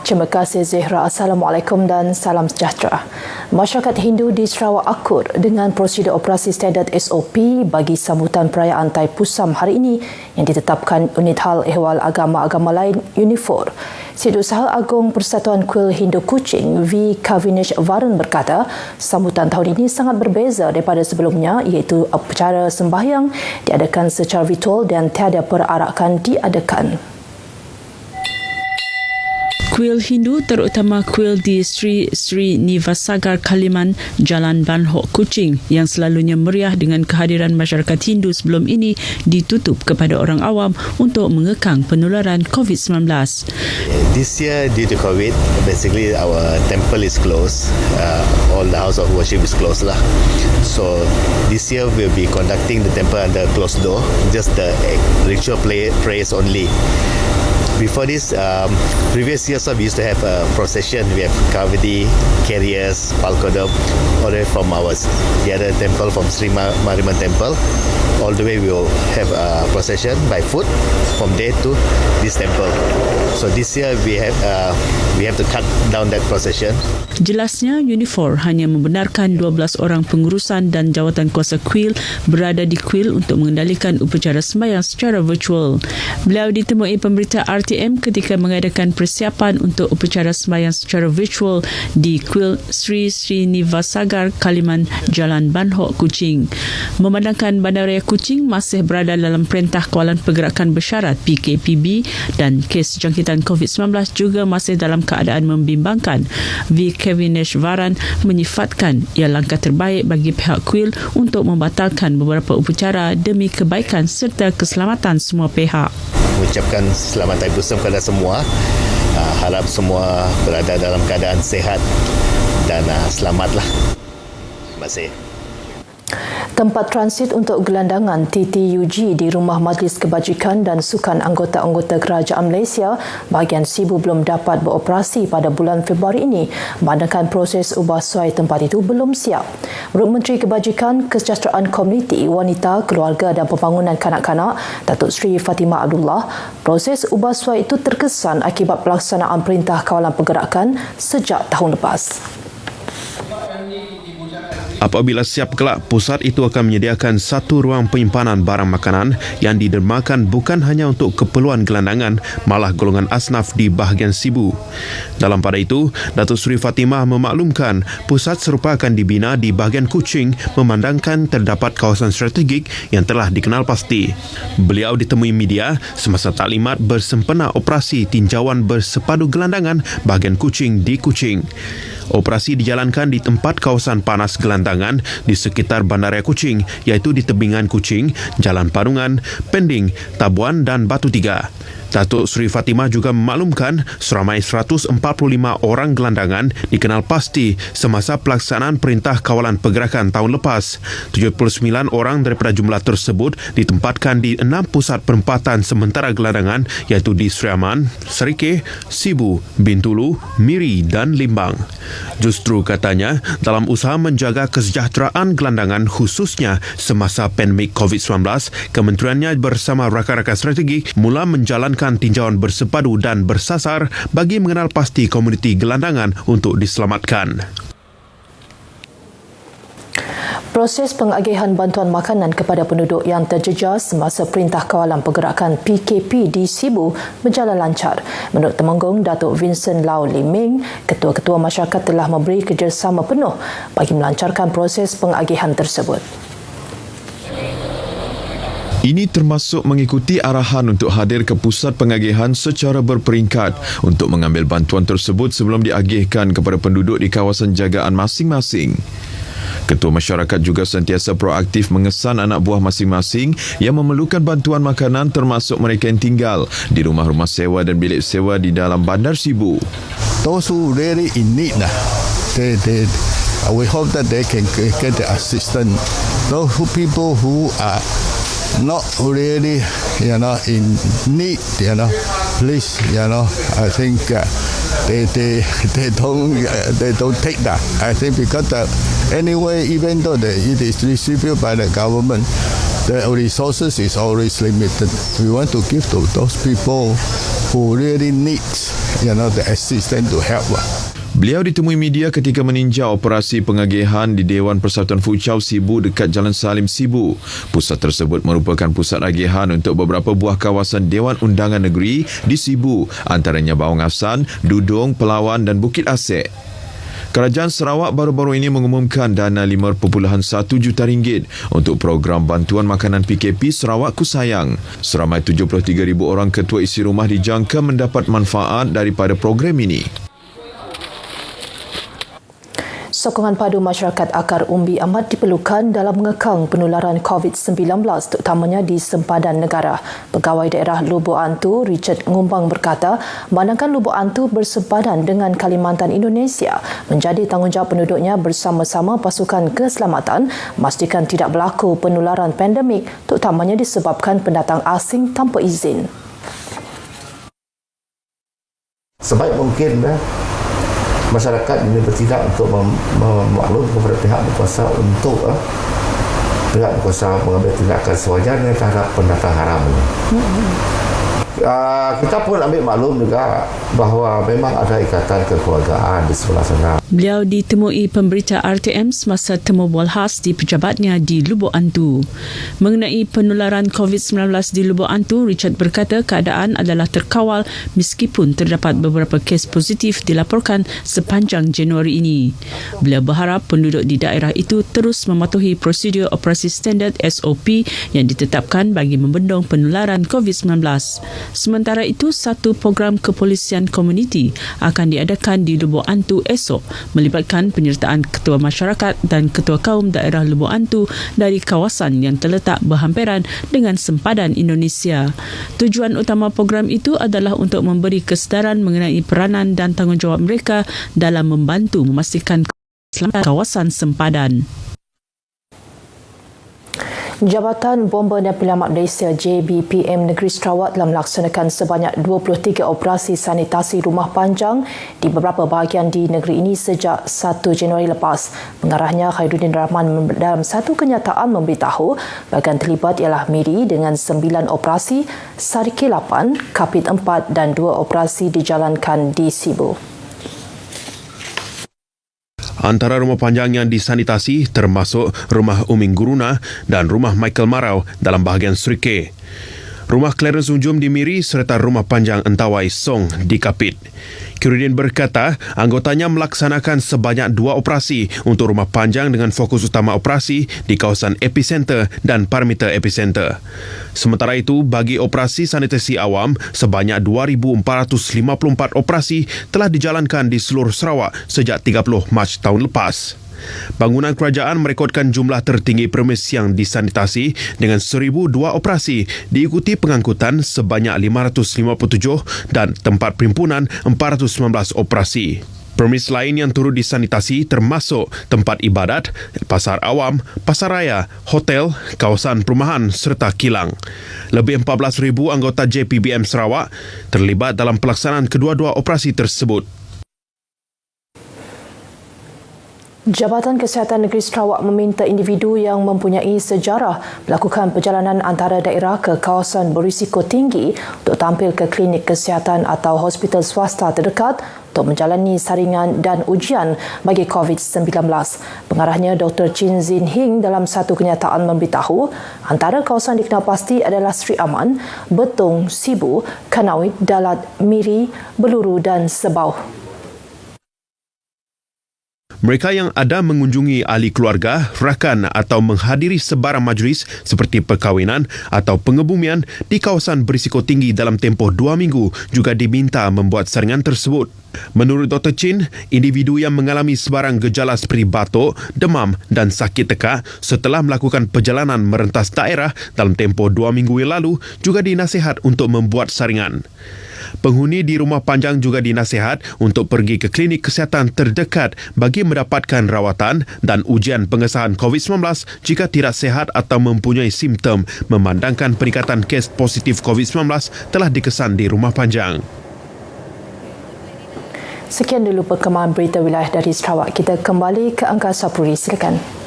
Terima kasih Zehra. Assalamualaikum dan salam sejahtera. Masyarakat Hindu di Sarawak akur dengan prosedur operasi standard SOP bagi sambutan perayaan Taipusam hari ini yang ditetapkan Unit Hal Ehwal Agama-Agama Lain UNIFOR. Setiausaha Agung Persatuan Kuil Hindu Kuching V. Kavinesh Varan berkata sambutan tahun ini sangat berbeza daripada sebelumnya, iaitu upacara sembahyang diadakan secara virtual dan tiada perarakan diadakan. Kuil Hindu terutama kuil di Sri Nivasagar Kaliman, Jalan Ban Hok Kuching yang selalunya meriah dengan kehadiran masyarakat Hindu sebelum ini ditutup kepada orang awam untuk mengekang penularan COVID-19. This year due to COVID, basically our temple is closed. All the house of worship is closed lah. So this year we'll be conducting the temple under closed door, just the ritual prayers only. Before this, previous years we used to have a procession. We have Kavadi, carriers, Palkodam, all the way from the other temple, from Sri Mariman Temple. All the way we will have a procession by foot from there to this temple. So this year we have to cut down that procession. Jelasnya, UNIFOR hanya membenarkan 12 orang pengurusan dan jawatan kuasa kuil berada di kuil untuk mengendalikan upacara sembahyang secara virtual. Beliau ditemui pemberita RTM ketika mengadakan persiapan untuk upacara sembahyang secara virtual di kuil Sri Nivasagar Kaliman, Jalan Ban Hok Kuching. Memandangkan Bandaraya Kuching masih berada dalam Perintah Kawalan Pergerakan Bersyarat PKPB dan kes jangkitan COVID-19 juga masih dalam keadaan membimbangkan, V. Kavinesh Varan menyifatkan ia langkah terbaik bagi pihak kuil untuk membatalkan beberapa upacara demi kebaikan serta keselamatan semua pihak. Mengucapkan selamat Taipusam kepada semua. Harap semua berada dalam keadaan sehat dan selamatlah. Terima kasih. Tempat transit untuk gelandangan TTUG di Rumah Majlis Kebajikan dan Sukan Anggota-Anggota Kerajaan Malaysia bahagian Sibu belum dapat beroperasi pada bulan Februari ini, memandangkan proses ubah suai tempat itu belum siap. Menurut Menteri Kebajikan, Kesejahteraan Komuniti, Wanita, Keluarga dan Pembangunan Kanak-Kanak, Datuk Seri Fatimah Abdullah, proses ubah suai itu terkesan akibat pelaksanaan Perintah Kawalan Pergerakan sejak tahun lepas. Apabila siap kelak, pusat itu akan menyediakan satu ruang penyimpanan barang makanan yang didermakan bukan hanya untuk keperluan gelandangan, malah golongan asnaf di bahagian Sibu. Dalam pada itu, Datuk Seri Fatimah memaklumkan pusat serupa akan dibina di bahagian Kuching memandangkan terdapat kawasan strategik yang telah dikenal pasti. Beliau ditemui media semasa taklimat bersempena operasi tinjauan bersepadu gelandangan bahagian Kuching di Kuching. Operasi dijalankan di tempat kawasan panas gelandangan di sekitar Bandaraya Kuching, iaitu di tebingan Kuching, Jalan Parungan, Pending, Tabuan dan Batu Tiga. Datuk Seri Fatimah juga memaklumkan seramai 145 orang gelandangan dikenal pasti semasa pelaksanaan Perintah Kawalan Pergerakan tahun lepas. 79 orang daripada jumlah tersebut ditempatkan di 6 pusat penempatan sementara gelandangan, iaitu di Sri Aman, Serikeh, Sibu, Bintulu, Miri dan Limbang. Justru katanya, dalam usaha menjaga kesejahteraan gelandangan khususnya semasa pandemik COVID-19, kementeriannya bersama rakan-rakan strategik mula menjalankan tinjauan bersepadu dan bersasar bagi mengenal pasti komuniti gelandangan untuk diselamatkan. Proses pengagihan bantuan makanan kepada penduduk yang terjejas semasa Perintah Kawalan Pergerakan PKP di Sibu berjalan lancar. Menurut Temenggung Datuk Vincent Lau Liming, ketua-ketua masyarakat telah memberi kerjasama penuh bagi melancarkan proses pengagihan tersebut. Ini termasuk mengikuti arahan untuk hadir ke pusat pengagihan secara berperingkat untuk mengambil bantuan tersebut sebelum diagihkan kepada penduduk di kawasan jagaan masing-masing. Ketua masyarakat juga sentiasa proaktif mengesan anak buah masing-masing yang memerlukan bantuan makanan, termasuk mereka yang tinggal di rumah-rumah sewa dan bilik sewa di dalam Bandar Sibu. Those who really in need, we hope that they can get the assistance. Those people who are not really, in need, please, I think they don't take that. I think because anyway, even though it is distributed by the government, the resources is always limited. We want to give to those people who who really needs, the assistance to help. Beliau ditemui media ketika meninjau operasi pengagihan di Dewan Persatuan Fuchau Sibu dekat Jalan Salim Sibu. Pusat tersebut merupakan pusat agihan untuk beberapa buah kawasan Dewan Undangan Negeri di Sibu, antaranya Bawang Asan, Dudung, Pelawan dan Bukit Asek. Kerajaan Sarawak baru-baru ini mengumumkan dana RM5.1 juta untuk program bantuan makanan PKP Sarawak Ku Sayang. Seramai 73,000 orang ketua isi rumah dijangka mendapat manfaat daripada program ini. Sokongan padu masyarakat akar umbi amat diperlukan dalam mengekang penularan COVID-19 terutamanya di sempadan negara. Pegawai daerah Lubuk Antu Richard Ngumbang berkata, memandangkan Lubuk Antu bersempadan dengan Kalimantan Indonesia menjadi tanggungjawab penduduknya bersama-sama pasukan keselamatan memastikan tidak berlaku penularan pandemik terutamanya disebabkan pendatang asing tanpa izin. Sebaik mungkin masyarakat ini bertindak untuk memaklum kepada pihak berkuasa untuk pihak berkuasa mengambil tindakan sewajarnya terhadap pendatang haram ini. Kita pun ambil maklum juga bahawa memang ada ikatan kekeluargaan di sebelah sana. Beliau ditemui pemberita RTM semasa temu bual khas di pejabatnya di Lubuk Antu. Mengenai penularan COVID-19 di Lubuk Antu, Richard berkata keadaan adalah terkawal meskipun terdapat beberapa kes positif dilaporkan sepanjang Januari ini. Beliau berharap penduduk di daerah itu terus mematuhi prosedur operasi standard SOP yang ditetapkan bagi membendung penularan COVID-19. Sementara itu, satu program kepolisian komuniti akan diadakan di Lubuk Antu esok melibatkan penyertaan ketua masyarakat dan ketua kaum daerah Lubuk Antu dari kawasan yang terletak berhampiran dengan sempadan Indonesia. Tujuan utama program itu adalah untuk memberi kesedaran mengenai peranan dan tanggungjawab mereka dalam membantu memastikan keselamatan kawasan sempadan. Jabatan Bomba dan Penyelamat Malaysia JBPM Negeri Sarawak telah melaksanakan sebanyak 23 operasi sanitasi rumah panjang di beberapa bahagian di negeri ini sejak 1 Januari lepas. Pengarahnya Khairuddin Rahman dalam satu kenyataan memberitahu bahagian terlibat ialah Miri dengan 9 operasi, Sarike 8, Kapit 4 dan 2 operasi dijalankan di Sibu. Antara rumah panjang yang disanitasi termasuk rumah Uming Guruna dan rumah Michael Marau dalam bahagian Serike. Rumah Clarence Unjum di Miri serta rumah panjang Entawai Song di Kapit. Khairuddin berkata anggotanya melaksanakan sebanyak 2 operasi untuk rumah panjang dengan fokus utama operasi di kawasan epicenter dan perimeter epicenter. Sementara itu, bagi operasi sanitasi awam, sebanyak 2,454 operasi telah dijalankan di seluruh Sarawak sejak 30 Mac tahun lepas. Bangunan kerajaan merekodkan jumlah tertinggi premis yang disanitasi dengan 1,002 operasi, diikuti pengangkutan sebanyak 557 dan tempat perimpunan 419 operasi. Premis lain yang turut disanitasi termasuk tempat ibadat, pasar awam, pasar raya, hotel, kawasan perumahan serta kilang. Lebih 14,000 anggota JPBM Sarawak terlibat dalam pelaksanaan kedua-dua operasi tersebut. Jabatan Kesihatan Negeri Sarawak meminta individu yang mempunyai sejarah melakukan perjalanan antara daerah ke kawasan berisiko tinggi untuk tampil ke klinik kesihatan atau hospital swasta terdekat untuk menjalani saringan dan ujian bagi COVID-19. Pengarahnya Dr. Chin Zin Hing dalam satu kenyataan memberitahu antara kawasan dikenal pasti adalah Sri Aman, Betung, Sibu, Kanawit, Dalat, Miri, Beluru dan Sebauh. Mereka yang ada mengunjungi ahli keluarga, rakan atau menghadiri sebarang majlis seperti perkahwinan atau pengebumian di kawasan berisiko tinggi dalam tempoh 2 minggu juga diminta membuat saringan tersebut. Menurut Dr. Chin, individu yang mengalami sebarang gejala seperti batuk, demam dan sakit tekak setelah melakukan perjalanan merentas daerah dalam tempoh 2 minggu yang lalu juga dinasihat untuk membuat saringan. Penghuni di rumah panjang juga dinasihat untuk pergi ke klinik kesihatan terdekat bagi mendapatkan rawatan dan ujian pengesahan COVID-19 jika tidak sihat atau mempunyai simptom memandangkan peningkatan kes positif COVID-19 telah dikesan di rumah panjang. Sekian dulu perkembangan berita wilayah dari Sarawak. Kita kembali ke Angkasa Puri. Silakan.